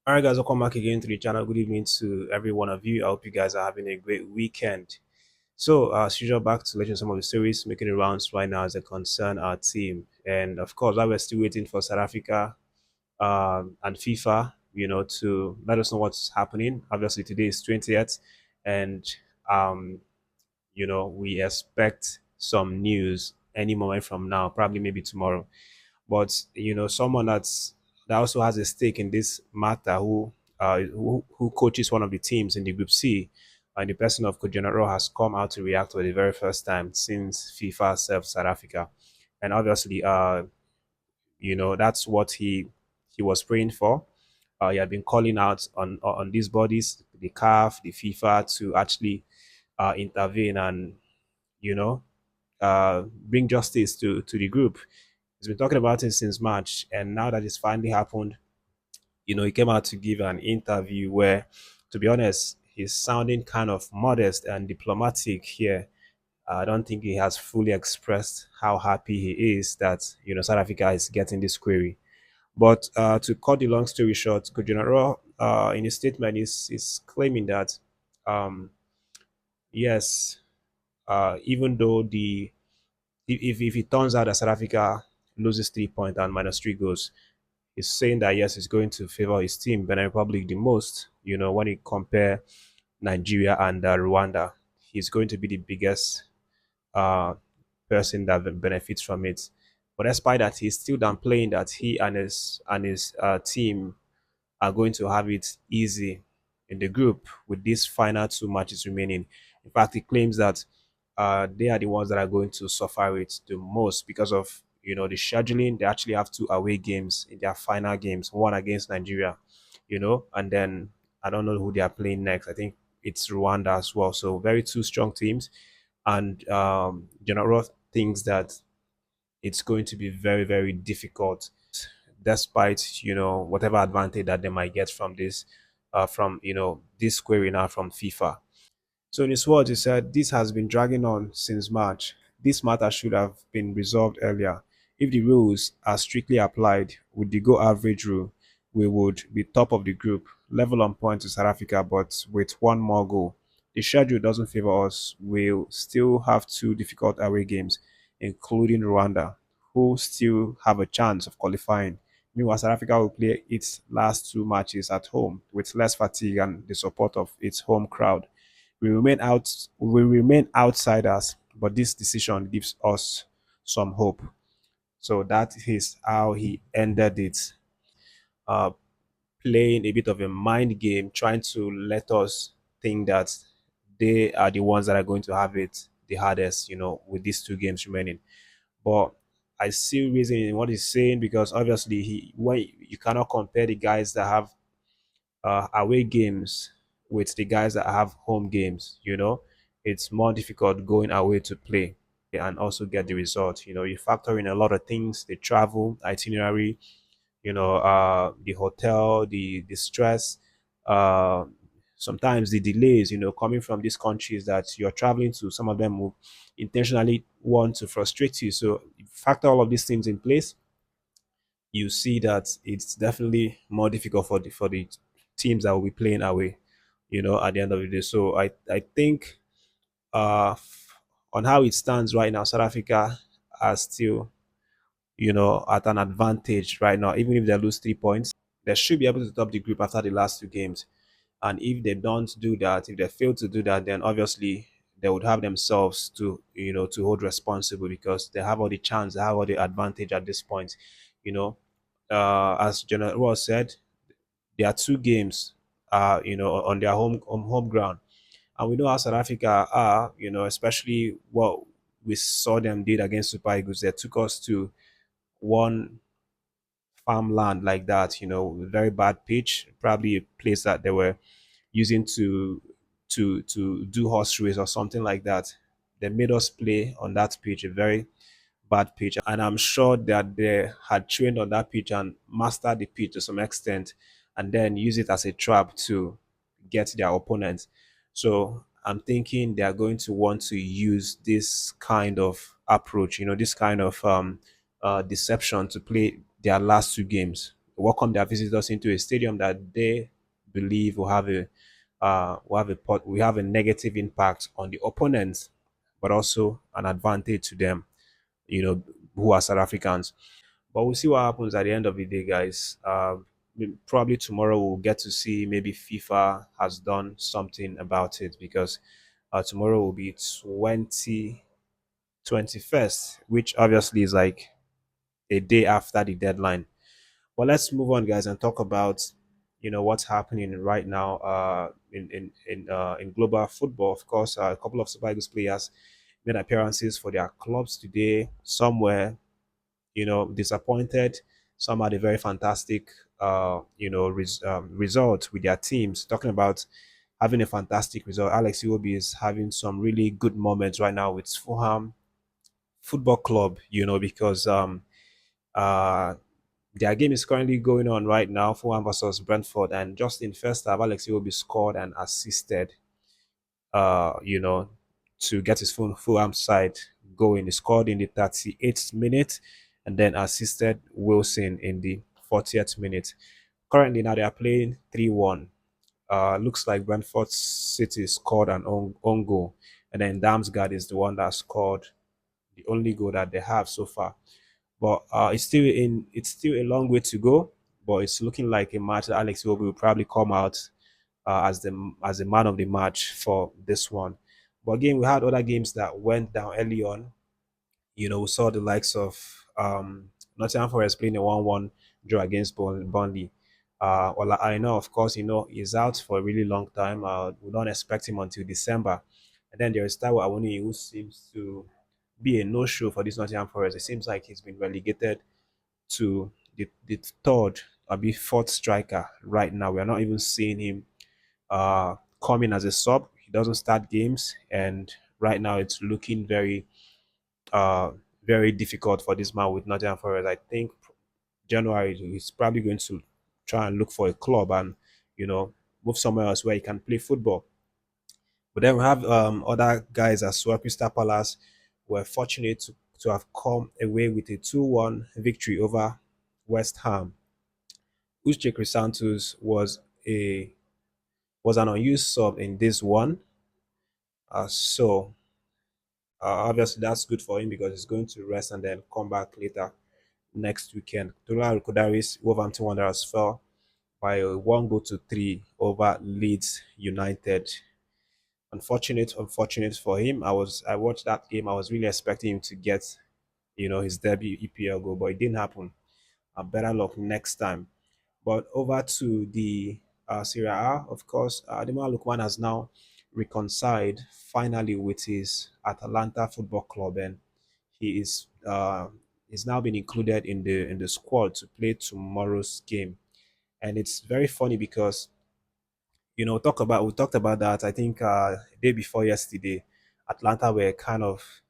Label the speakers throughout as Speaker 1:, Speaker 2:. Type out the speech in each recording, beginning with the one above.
Speaker 1: All right, guys, welcome back again to the channel. Good evening to every one of you. I hope you guys are having a great weekend. So, as usual, back to legend some of the series making the rounds right now as they concern our team. And of course, while we're still waiting for South Africa and FIFA, to let us know what's happening. Obviously, today is 20th, and um, we expect some news any moment from now, probably maybe tomorrow. But someone that also has a stake in this matter, who coaches one of the teams in the Group C, and the person of Coach Rohr has come out to react for the very first time since FIFA served South Africa, and obviously, that's what he was praying for. He had been calling out on these bodies, the CAF, the FIFA, to actually intervene and you know bring justice to the group. He's been talking about it since March, and now that it's finally happened, he came out to give an interview where, to be honest, he's sounding kind of modest and diplomatic here. I don't think he has fully expressed how happy he is that South Africa is getting this query. But to cut the long story short, General in his statement is claiming that yes, even though if it turns out that South Africa loses 3 points and minus three goals, he's saying that yes, it's going to favor his team, Benin Republic, the most. When you compare Nigeria and Rwanda, he's going to be the biggest uh, person that benefits from it. But despite that, he's still downplaying that he and his team are going to have it easy in the group with these final two matches remaining. In fact, he claims that they are the ones that are going to suffer it the most because of the scheduling. They actually have two away games in their final games, one against Nigeria, and then I don't know who they are playing next. I think it's Rwanda as well. So very two strong teams, and General thinks that it's going to be very very difficult despite whatever advantage that they might get from this from this query now from FIFA. So in his words, he said, "This has been dragging on since March. This matter should have been resolved earlier. If the rules are strictly applied with the goal average rule, we would be top of the group, level on points to South Africa, but with one more goal. The schedule doesn't favor us. We'll still have two difficult away games, including Rwanda, who still have a chance of qualifying. Meanwhile, South Africa will play its last two matches at home with less fatigue and the support of its home crowd. We remain outsiders, but this decision gives us some hope." So that is how he ended it, uh, playing a bit of a mind game, trying to let us think that they are the ones that are going to have it the hardest, with these two games remaining. But I see reason in what he's saying because obviously when you cannot compare the guys that have away games with the guys that have home games. It's more difficult going away to play and also get the result. You factor in a lot of things: the travel itinerary, the hotel, the stress, uh, sometimes the delays. Coming from these countries that you're traveling to, some of them will intentionally want to frustrate you. So you factor all of these things in place, you see that it's definitely more difficult for the teams that will be playing away, at the end of the day. So I think on how it stands right now, South Africa are still, at an advantage right now. Even if they lose 3 points, they should be able to top the group after the last two games. And if they don't do that, if they fail to do that, then obviously they would have themselves to hold responsible because they have all the chance, they have all the advantage at this point. You know, as General Ross said, there are two games, on their home ground, and we know how South Africa are. Especially what we saw them did against Super Eagles. They took us to one farmland like that. Very bad pitch, probably a place that they were using to do horse race or something like that. They made us play on that pitch, a very bad pitch, and I'm sure that they had trained on that pitch and mastered the pitch to some extent, and then use it as a trap to get their opponents. So I'm thinking they are going to want to use this kind of approach, this kind of deception to play their last two games welcome their visitors into a stadium that they believe will have a negative impact on the opponents, but also an advantage to them, you know, who are South Africans. But we'll see what happens at the end of the day, guys. Probably tomorrow we'll get to see maybe FIFA has done something about it, because tomorrow will be 21st, which obviously is like a day after the deadline. But let's move on, guys, and talk about what's happening right now in global football. Of course, a couple of Super Eagles players made appearances for their clubs today. Some were disappointed. Some had a very fantastic result with their teams. Talking about having a fantastic result, Alex Iwobi is having some really good moments right now with Fulham Football Club. Because uh their game is currently going on right now, Fulham versus Brentford, and just in first half, Alex Iwobi scored and assisted, uh, you know, to get his Fulham side going. He scored in the 38th minute and then assisted Wilson in the 40th minute. Currently, now they are playing 3-1. Looks like Brentford City scored an own goal, and then Damsgaard is the one that scored the only goal that they have so far. But it's still a long way to go. But it's looking like a match that Alex Iwobi will probably come out as the man of the match for this one. But again, we had other games that went down early on. We saw the likes of Nottingham Forest playing a 1-1 draw against Burnley. Well, I know, of course, he's out for a really long time. We don't expect him until December. And then there is Taiwo Awoniyi, who seems to be a no-show for this Nottingham Forest. It seems like he's been relegated to the third or be fourth striker right now. We are not even seeing him come in as a sub. He doesn't start games, and right now it's looking uh, very difficult for this man with Nottingham Forest. I think January he's probably going to try and look for a club and you know move somewhere else where he can play football. But then we have other guys as well. Crystal Palace were fortunate to have come away with a 2-1 victory over West Ham. Uche Santos was an unused sub in this one. So obviously that's good for him because he's going to rest and then come back later next weekend. Tola Kodaris, Wolverhampton Wanderers fell by a 1-3 over Leeds United. Unfortunate for him. I watched that game. I was really expecting him to get his debut EPL goal, but it didn't happen. Better luck next time. But over to the Serie A, of course, Ademola Lookman has now reconciled finally with his Atalanta Football Club, and he is now been included in the squad to play tomorrow's game. And it's very funny because we talked about that. I think day before yesterday, Atlanta were kind of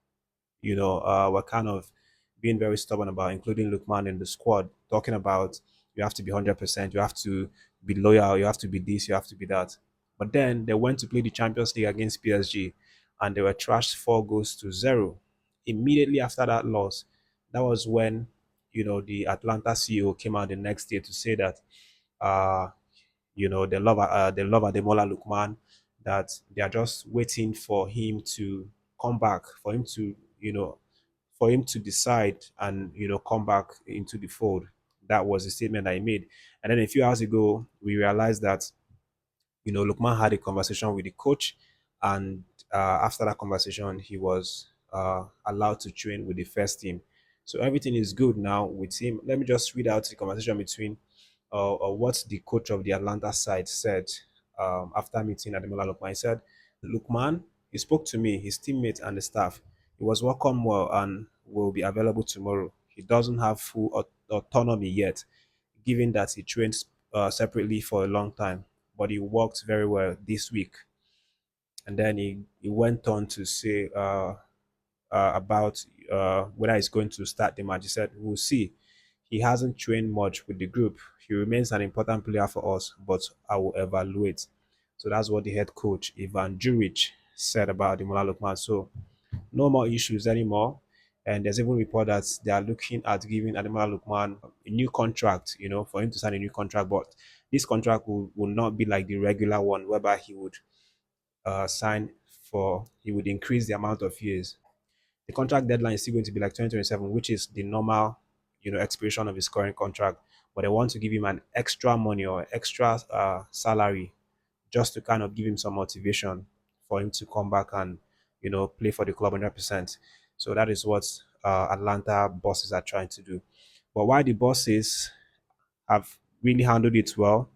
Speaker 1: being very stubborn about including Lookman in the squad, talking about you have to be 100%, you have to be loyal, you have to be this, you have to be that. But then they went to play the Champions League against PSG and they were trashed 4-0. Immediately after that loss, that was when, the Atlanta CEO came out the next day to say that, uh, they love Ademola Lookman, that they are just waiting for him to come back, for him to decide and come back into the fold. That was the statement that he made. And then a few hours ago, we realized that Lukman had a conversation with the coach, and after that conversation, he was allowed to train with the first team. So everything is good now with him. Let me just read out the conversation between what the coach of the Atlanta side said after meeting Ademola Lukman. He said, Lukman, he spoke to me, his teammates, and the staff. He was welcome well and will be available tomorrow. He doesn't have full autonomy yet, given that he trains separately for a long time, but he worked very well this week. And then he went on to say about whether he's going to start the match. He said, we'll see. He hasn't trained much with the group. He remains an important player for us, but I will evaluate. So that's what the head coach, Ivan Juric, said about the Mola Lukman. So no more issues anymore. And there's even report that they are looking at giving Ademola Lookman a new contract, for him to sign a new contract. But this contract will not be like the regular one, whereby he would he would increase the amount of years. The contract deadline is still going to be like 2027, which is the normal, expiration of his current contract. But they want to give him an extra money or extra salary just to kind of give him some motivation for him to come back and play for the club 100%. So that is what Atlanta bosses are trying to do. But why the bosses have really handled it well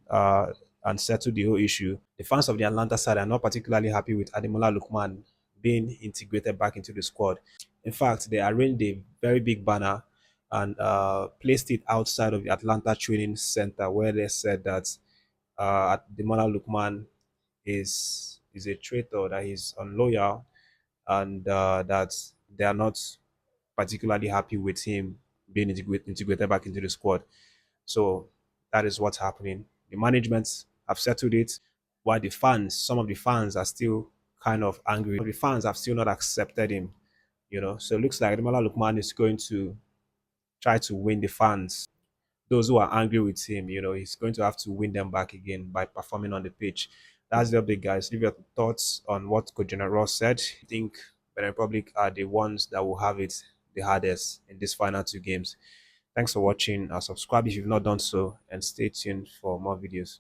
Speaker 1: and settled the whole issue, the fans of the Atlanta side are not particularly happy with Ademola Lookman being integrated back into the squad. In fact, they arranged a very big banner and placed it outside of the Atlanta training center, where they said that Ademola Lookman is a traitor, that he's unloyal, and that they are not particularly happy with him being integrated back into the squad. So that is what's happening. The management have settled it, while some of the fans are still kind of angry. The fans have still not accepted him, So it looks like Ademola Lookman is going to try to win the fans. Those who are angry with him, he's going to have to win them back again by performing on the pitch. That's the update, guys. Leave your thoughts on what Coach General said. I think the Republic are the ones that will have it the hardest in these final two games. Thanks for watching. Subscribe if you've not done so, and stay tuned for more videos.